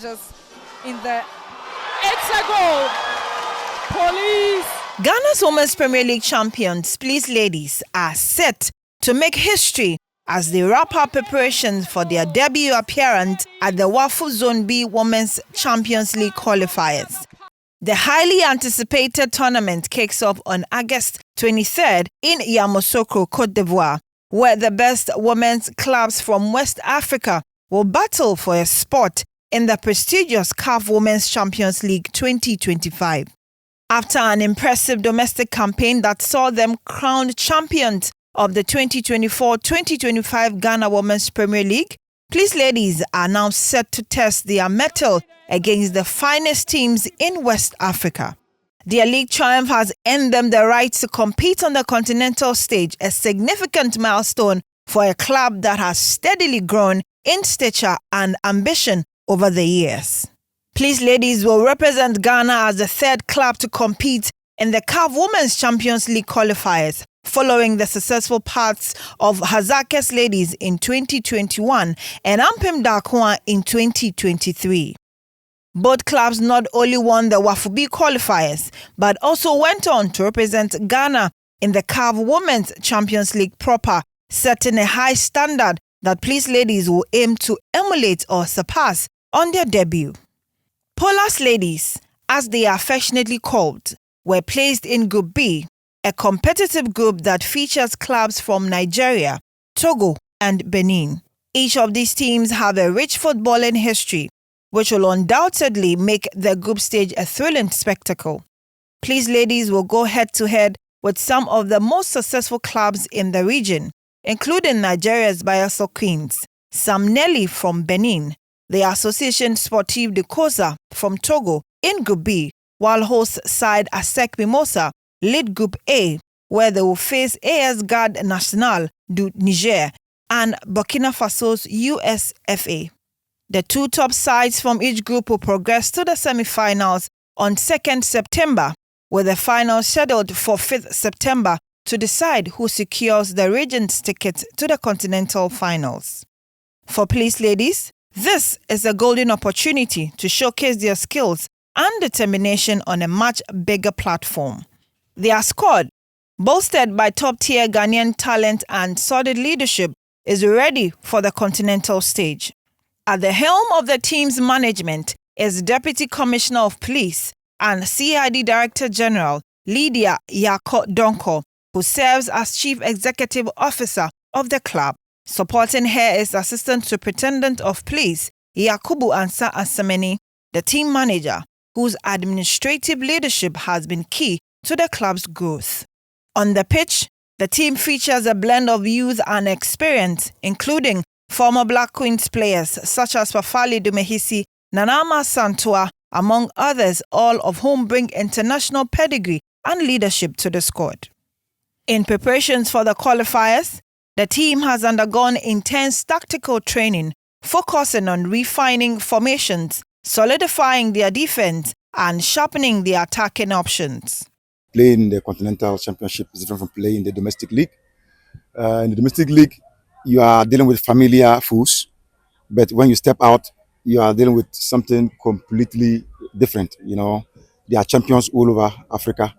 just in there. It's a goal. Police. Ghana's Women's Premier League champions, Please Ladies, are set to make history as they wrap up preparations for their debut appearance at the WAFU Zone B Women's Champions League qualifiers. The highly anticipated tournament kicks off on August 23rd in Yamoussoukro, Côte d'Ivoire, where the best women's clubs from West Africa will battle for a spot in the prestigious CAF Women's Champions League 2025. After an impressive domestic campaign that saw them crowned champions of the 2024-2025 Ghana Women's Premier League, Please Ladies are now set to test their mettle against the finest teams in West Africa. Their league triumph has earned them the right to compete on the continental stage, a significant milestone for a club that has steadily grown in stature and ambition over the years. Please Ladies will represent Ghana as the third club to compete in the CAF Women's Champions League qualifiers, following the successful paths of Hazakes Ladies in 2021 and Ampem Akua in 2023. Both clubs not only won the WAFU B qualifiers, but also went on to represent Ghana in the CAF Women's Champions League proper, setting a high standard that Please Ladies will aim to emulate or surpass on their debut. Polas Ladies, as they are affectionately called, were placed in Group B, a competitive group that features clubs from Nigeria, Togo, and Benin. Each of these teams have a rich footballing history, which will undoubtedly make the group stage a thrilling spectacle. Please Ladies will go head-to-head with some of the most successful clubs in the region, including Nigeria's Bayelsa Queens, Sam Nelly from Benin, the Association Sportive de Kosa from Togo in Group B, while host side ASEC Mimosa lead Group A, where they will face AS Garde Nationale du Niger and Burkina Faso's USFA. The two top sides from each group will progress to the semi-finals on 2nd September, with the final scheduled for 5th September to decide who secures the region's ticket to the continental finals. For Please Ladies, this is a golden opportunity to showcase their skills and determination on a much bigger platform. Their squad, bolstered by top-tier Ghanaian talent and solid leadership, is ready for the continental stage. At the helm of the team's management is Deputy Commissioner of Police and CID Director General Lydia Yako Donko, who serves as Chief Executive Officer of the club. Supporting her is Assistant Superintendent of Police Yakubu Ansa Asameni, the team manager, whose administrative leadership has been key to the club's growth. On the pitch, the team features a blend of youth and experience, including former Black Queens players such as Fafali Dumehisi, Nanama Santua, among others, all of whom bring international pedigree and leadership to the squad. In preparations for the qualifiers, the team has undergone intense tactical training, focusing on refining formations, solidifying their defense, and sharpening their attacking options. Playing in the Continental Championship is different from playing in the domestic league. In the domestic league, you are dealing with familiar foes, but when you step out, you are dealing with something completely different. You know, they are champions all over Africa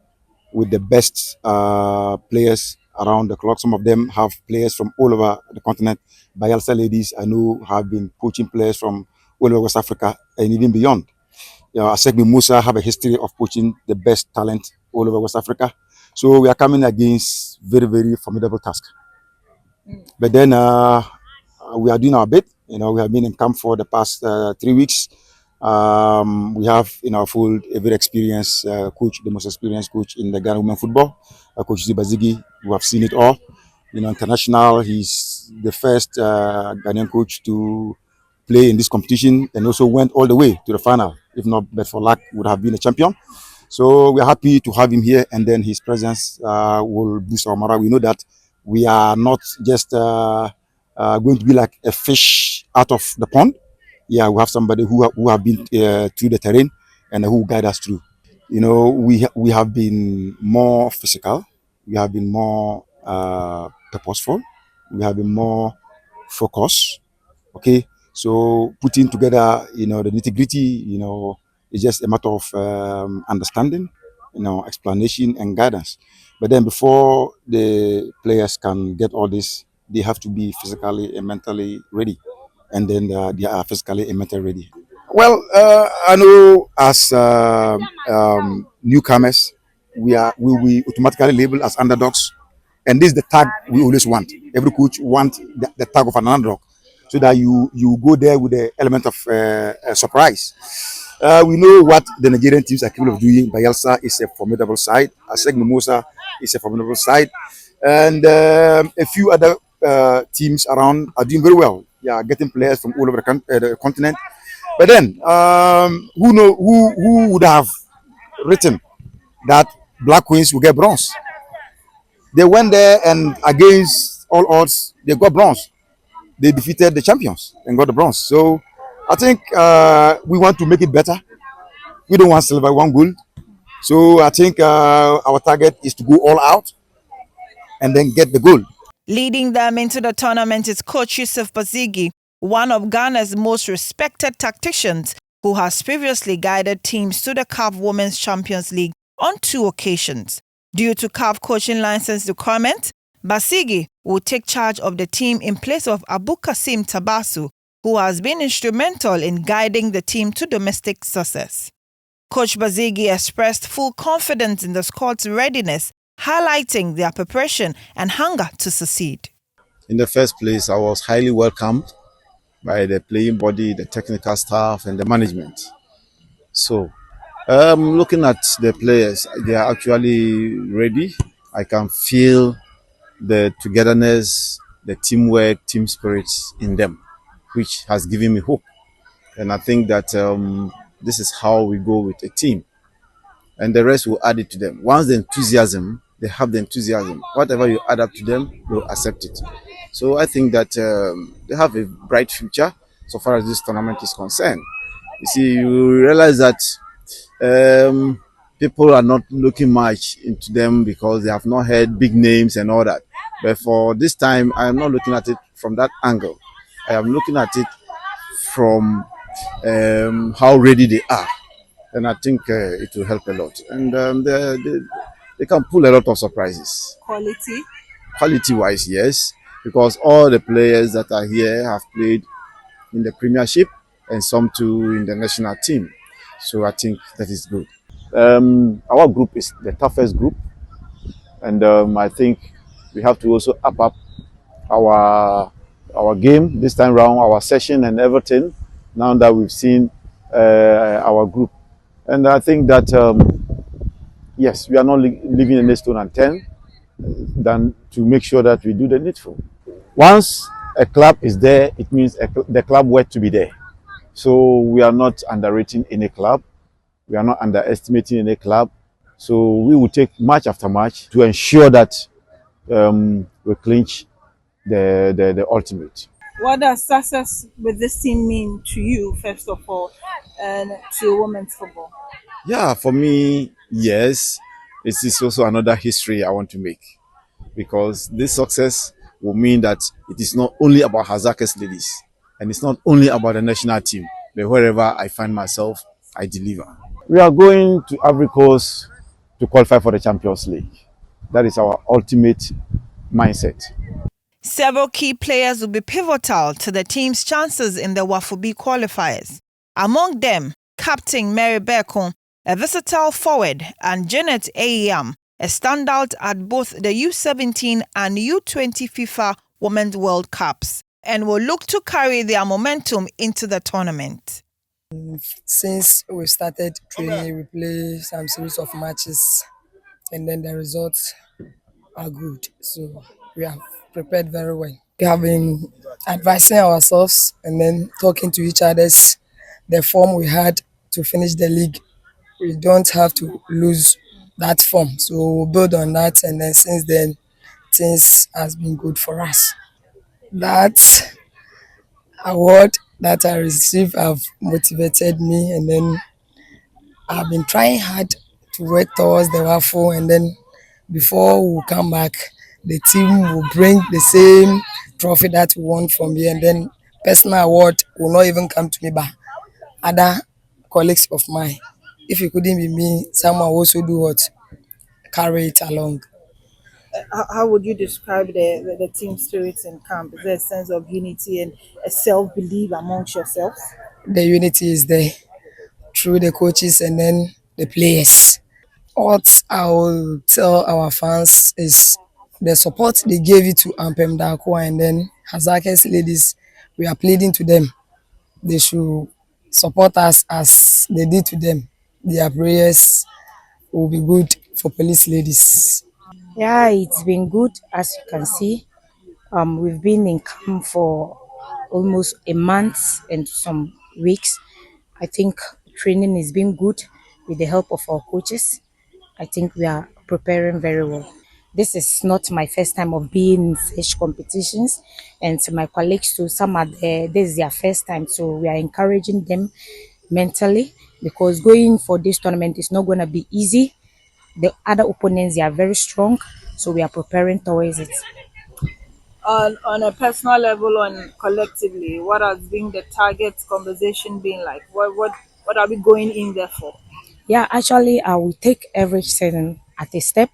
with the best players around the clock. Some of them have players from all over the continent. Bayelsa Ladies, I know, have been coaching players from all over West Africa and even beyond. You know, Asegbi Musa have a history of coaching the best talent all over West Africa. So we are coming against very, very formidable task. But then we are doing our bit. You know, we have been in camp for the past 3 weeks. We have in our fold a very experienced coach, the most experienced coach in the Ghana women football, Coach Zibazigi. We have seen it all. You know, international. He's the first Ghanaian coach to play in this competition and also went all the way to the final. If not, but for luck, would have been a champion. So we are happy to have him here, and then his presence will boost our morale. We know that we are not just going to be like a fish out of the pond. Yeah, we have somebody who have been through the terrain and who guide us through. You know, we have been more physical. We have been more purposeful. We have been more focused. Okay, So putting together, the nitty-gritty, it's just a matter of understanding, explanation and guidance. But then before the players can get all this, they have to be physically and mentally ready, and then they are physically and mentally ready. Well, I know as newcomers, we automatically labeled as underdogs, and this is the tag we always want. Every coach wants the tag of an underdog, so that you go there with the element of surprise. We know what the Nigerian teams are capable of doing. Bayelsa is a formidable side. Asec Mimosa is a formidable side, and a few other teams around are doing very well. Yeah, getting players from all over the continent. But then, who would have written that Black Queens will get bronze? They went there and against all odds, they got bronze. They defeated the champions and got the bronze. So I think we want to make it better. We don't want silver, we want gold. So I think our target is to go all out and then get the gold. Leading them into the tournament is Coach Yusuf Bazigi, one of Ghana's most respected tacticians who has previously guided teams to the CAF Women's Champions League on 2 occasions. Due to CAF coaching license requirement, Bazigi will take charge of the team in place of Abu Kasim Tabasu, who has been instrumental in guiding the team to domestic success. Coach Bazigi expressed full confidence in the squad's readiness, highlighting their preparation and hunger to succeed. In the first place, I was highly welcomed by the playing body, the technical staff, and the management. So, looking at the players, they are actually ready. I can feel the togetherness, the teamwork, team spirit in them, which has given me hope. And I think that this is how we go with a team. And the rest will add it to them. Once they have the enthusiasm. Whatever you add up to them, they'll accept it. So I think that they have a bright future so far as this tournament is concerned. You see, you realize that people are not looking much into them because they have not heard big names and all that. But for this time, I am not looking at it from that angle. I am looking at it from how ready they are. And I think it will help a lot. And they can pull a lot of surprises. Quality-wise, yes, because all the players that are here have played in the Premiership and some too in the national team. So I think that is good. Our group is the toughest group, and I think we have to also up our game this time round, our session and everything. Now that we've seen our group, and I think that yes, we are not leaving any stone unturned than to make sure that we do the needful. Once a club is there, it means the club worth to be there. So we are not underrating any club. We are not underestimating any club. So we will take match after match to ensure that we clinch the ultimate. What does success with this team mean to you, first of all, and to women's football? Yeah, for me, yes. It is also another history I want to make, because this success will mean that it is not only about Hazakah's ladies, and it's not only about the national team, but wherever I find myself, I deliver. We are going to Ivory Coast to qualify for the Champions League. That is our ultimate mindset. Several key players will be pivotal to the team's chances in the Wafubi qualifiers. Among them, Captain Mary Berkon, a versatile forward, and Janet Ayam, a standout at both the U17 and U20 FIFA Women's World Cups, and will look to carry their momentum into the tournament. Since we started training, we play some series of matches, and then the results are good. So we have prepared very well. We have been advising ourselves and then talking to each other's the form we had to finish the league. We don't have to lose that form. So we'll build on that, and then since then things has been good for us. That award that I received have motivated me, and then I've been trying hard to work towards the WAFO, and then before we come back, the team will bring the same trophy that we won from here, and then personal award will not even come to me, but other colleagues of mine. If it couldn't be me, someone will also do what? Carry it along. How would you describe the team spirit in camp? Is there a sense of unity and a self-belief amongst yourselves? The unity is there through the coaches and then the players. What I will tell our fans is the support they gave it to Ampem Akua and then Hazakes ladies, we are pleading to them. They should support us as they did to them. Their prayers will be good for police ladies. Yeah, it's been good as you can see. We've been in camp for almost a month and some weeks. I think training has been good with the help of our coaches. I think we are preparing very well. This is not my first time of being in such competitions, and to my colleagues too, some are there, this is their first time, so we are encouraging them mentally because going for this tournament is not going to be easy. The other opponents, they are very strong, so we are preparing towards it. On a personal level and collectively, what has been the target conversation been like? What are we going in there for? Yeah, actually, I will take every season at a step.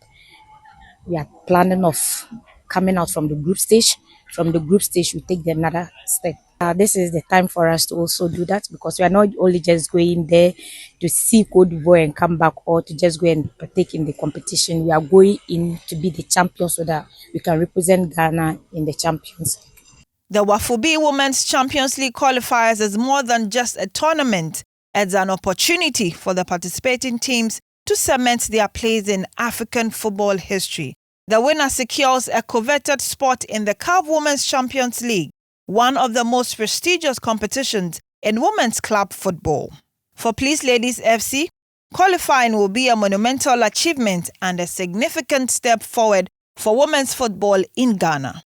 We are planning of coming out from the group stage. From the group stage, we take the another step. This is the time for us to also do that because we are not only just going there to see Cote d'Ivoire and come back or to just go and partake in the competition. We are going in to be the champions so that we can represent Ghana in the Champions League. The Wafubi Women's Champions League qualifiers is more than just a tournament. It's an opportunity for the participating teams to cement their place in African football history. The winner secures a coveted spot in the CAF Women's Champions League, one of the most prestigious competitions in women's club football. For Police Ladies FC, qualifying will be a monumental achievement and a significant step forward for women's football in Ghana.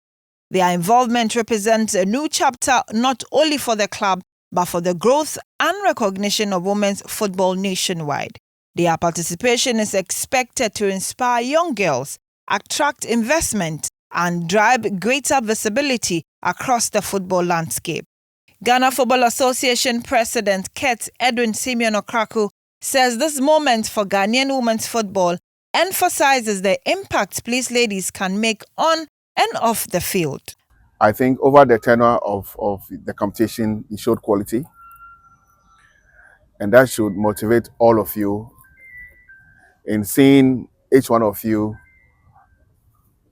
Their involvement represents a new chapter not only for the club, but for the growth and recognition of women's football nationwide. Their participation is expected to inspire young girls, attract investment, and drive greater visibility across the football landscape. Ghana Football Association President Ket Edwin Simeon Okraku says this moment for Ghanaian women's football emphasizes the impact Police Ladies can make on and off the field. I think over the tenure of the competition, it showed quality. And that should motivate all of you in seeing each one of you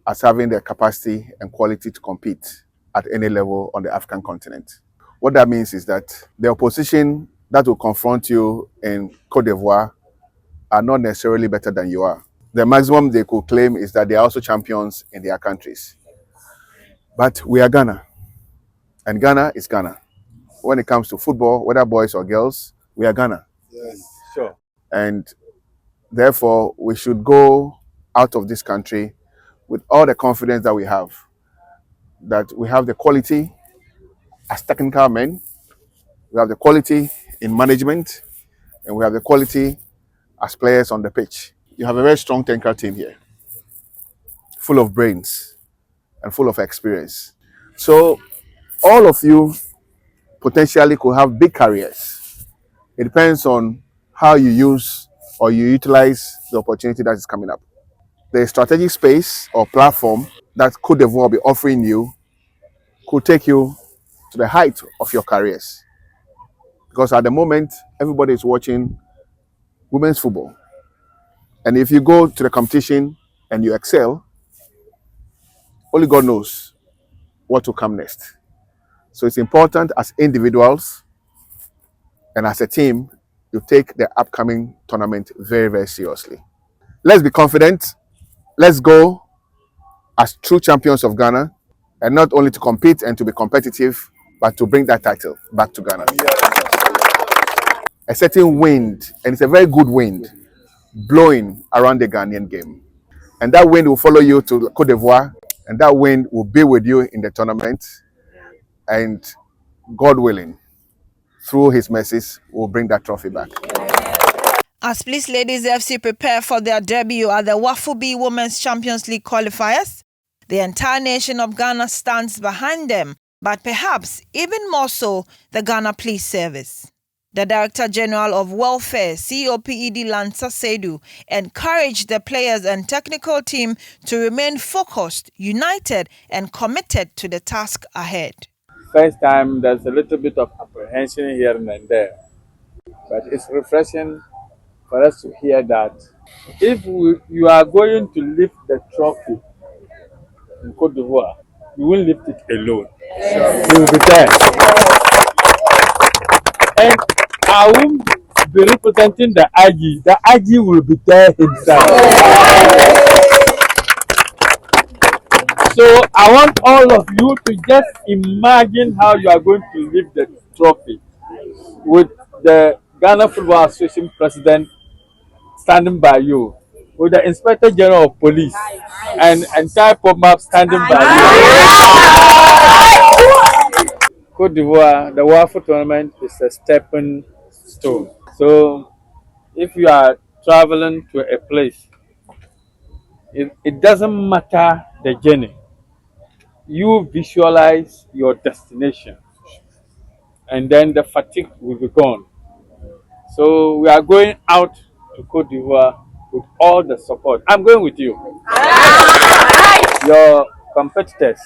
as having the capacity and quality to compete at any level on the African continent. What that means is that the opposition that will confront you in Cote d'Ivoire are not necessarily better than you are. The maximum they could claim is that they are also champions in their countries. But we are Ghana, and Ghana is Ghana. When it comes to football, whether boys or girls, we are Ghana. Yes, sure. And therefore, we should go out of this country with all the confidence that we have the quality as technical men, we have the quality in management, and we have the quality as players on the pitch. You have a very strong technical team here, full of brains and full of experience. So all of you potentially could have big careers. It depends on how you use or you utilize the opportunity that is coming up. The strategic space or platform that Cote d'Ivoire will be offering you could take you to the height of your careers. Because at the moment, everybody is watching women's football. And if you go to the competition and you excel, only God knows what will come next. So it's important as individuals and as a team, you take the upcoming tournament very, very seriously. Let's be confident. Let's go as true champions of Ghana, and not only to compete and to be competitive, but to bring that title back to Ghana. A certain wind, and it's a very good wind, blowing around the Ghanaian game. And that wind will follow you to Cote d'Ivoire, and that wind will be with you in the tournament. And God willing, through his mercies, we'll bring that trophy back. As Police Ladies FC prepare for their debut at the Wafubi Women's Champions League qualifiers, the entire nation of Ghana stands behind them but perhaps even more so the Ghana Police Service. The Director General of Welfare, COPED Lansa Seidu, encouraged the players and technical team to remain focused, united, and committed to the task ahead. First time, there's a little bit of apprehension here and there, but it's refreshing for us to hear that if you are going to lift the trophy in Cote d'Ivoire, you won't lift it alone. You will be there. And I won't be representing the IG. The IG will be there himself. So I want all of you to just imagine how you are going to lift the trophy with the Ghana Football Association president standing by you, with the Inspector General of Police and entire POMAP standing by you. Cote d'Ivoire, the WAFU tournament is a stepping stone. So if you are traveling to a place, it doesn't matter the journey. You visualize your destination and then the fatigue will be gone. So we are going out to Cote d'Ivoire with all the support. I'm going with you. Your competitors,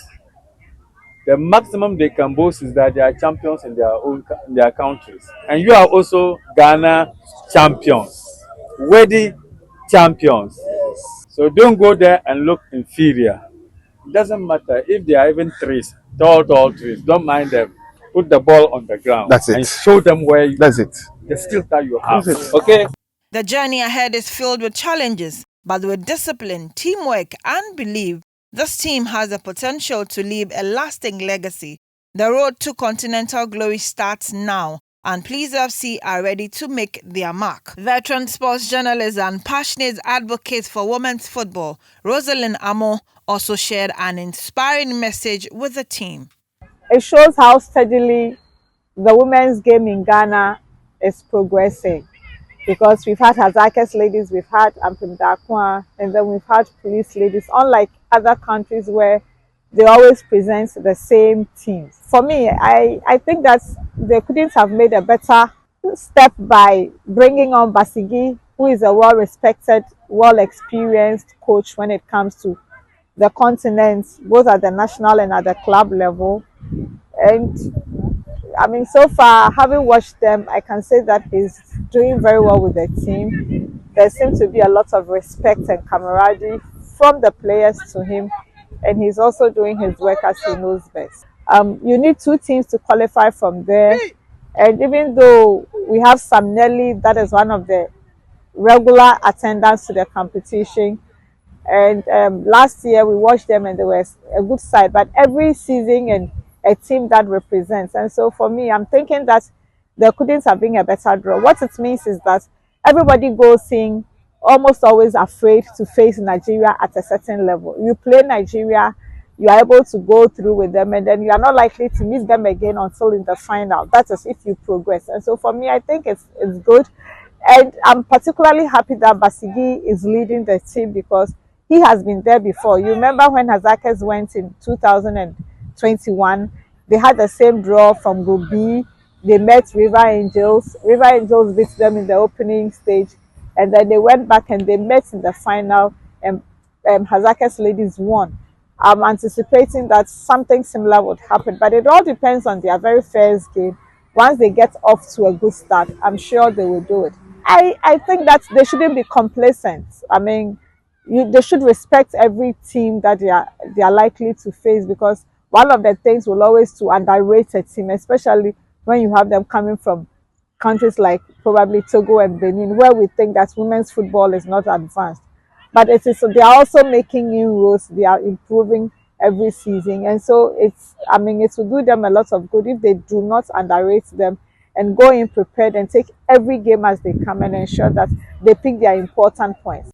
the maximum they can boast is that they are champions in their countries, and you are also Ghana champions, worthy champions. So don't go there and look inferior. It doesn't matter if they are even trees, tall trees. Don't mind them. Put the ball on the ground. That's it. And show them where That's it. the skill that you have. That's it. Okay. The journey ahead is filled with challenges, but with discipline, teamwork, and belief, this team has the potential to leave a lasting legacy. The road to continental glory starts now, and Please FC are ready to make their mark. Veteran sports journalist and passionate advocate for women's football, Rosalind Amo, also shared an inspiring message with the team. It shows how steadily the women's game in Ghana is progressing, because we've had Hazakes ladies, we've had Akua, and then we've had police ladies, unlike other countries where they always present the same teams. For me, I think that they couldn't have made a better step by bringing on Basigi, who is a well-respected, well-experienced coach when it comes to the continent, both at the national and at the club level. And I mean, so far, having watched them, I can say that he's doing very well with the team. There seems to be a lot of respect and camaraderie from the players to him, and he's also doing his work as he knows best. You need two teams to qualify from there, and even though we have Sam Nelly, that is one of the regular attendants to the competition, and last year we watched them and they were a good side, but every season and a team that represents. And so for me, I'm thinking that there couldn't have been a better draw. What it means is that everybody goes in almost always afraid to face Nigeria at a certain level. You play Nigeria, you are able to go through with them, and then you are not likely to meet them again until in the final. That is if you progress. And so for me, I think it's good. And I'm particularly happy that Basigi is leading the team, because he has been there before. You remember when Hazakes went in 2021, they had the same draw from Group B. They met River Angels. River Angels beat them in the opening stage, and then they went back and they met in the final, and Hazakes ladies won. I'm anticipating that something similar would happen, but it all depends on their very first game. Once they get off to a good start, I'm sure they will do it. I think that they shouldn't be complacent. I mean, they should respect every team that they are likely to face, because one of the things will always to underrate a team, especially when you have them coming from countries like probably Togo and Benin, where we think that women's football is not advanced. But it is, they are also making inroads, they are improving every season. And so it will do them a lot of good if they do not underrate them and go in prepared and take every game as they come and ensure that they pick their important points.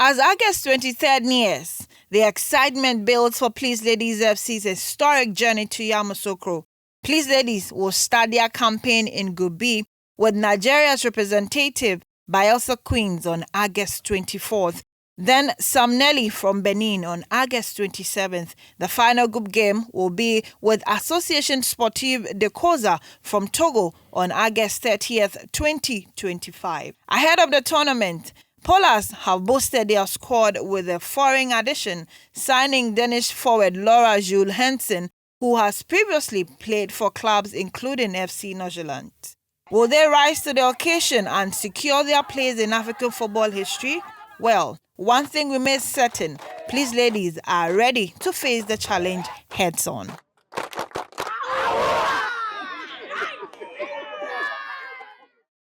As August 23rd nears, the excitement builds for Please Ladies FC's historic journey to Yamoussoukro. Please Ladies will start their campaign in Group B with Nigeria's representative Bayelsa Queens on August 24th. Then Samnelli from Benin on August 27th. The final group game will be with Association Sportive de Koza from Togo on August 30th, 2025. Ahead of the tournament, Polars have boosted their squad with a foreign addition, signing Danish forward Laura Jules Hansen, who has previously played for clubs including FC Norgeland. Will they rise to the occasion and secure their place in African football history? Well, one thing remains certain, Please ladies are ready to face the challenge heads on.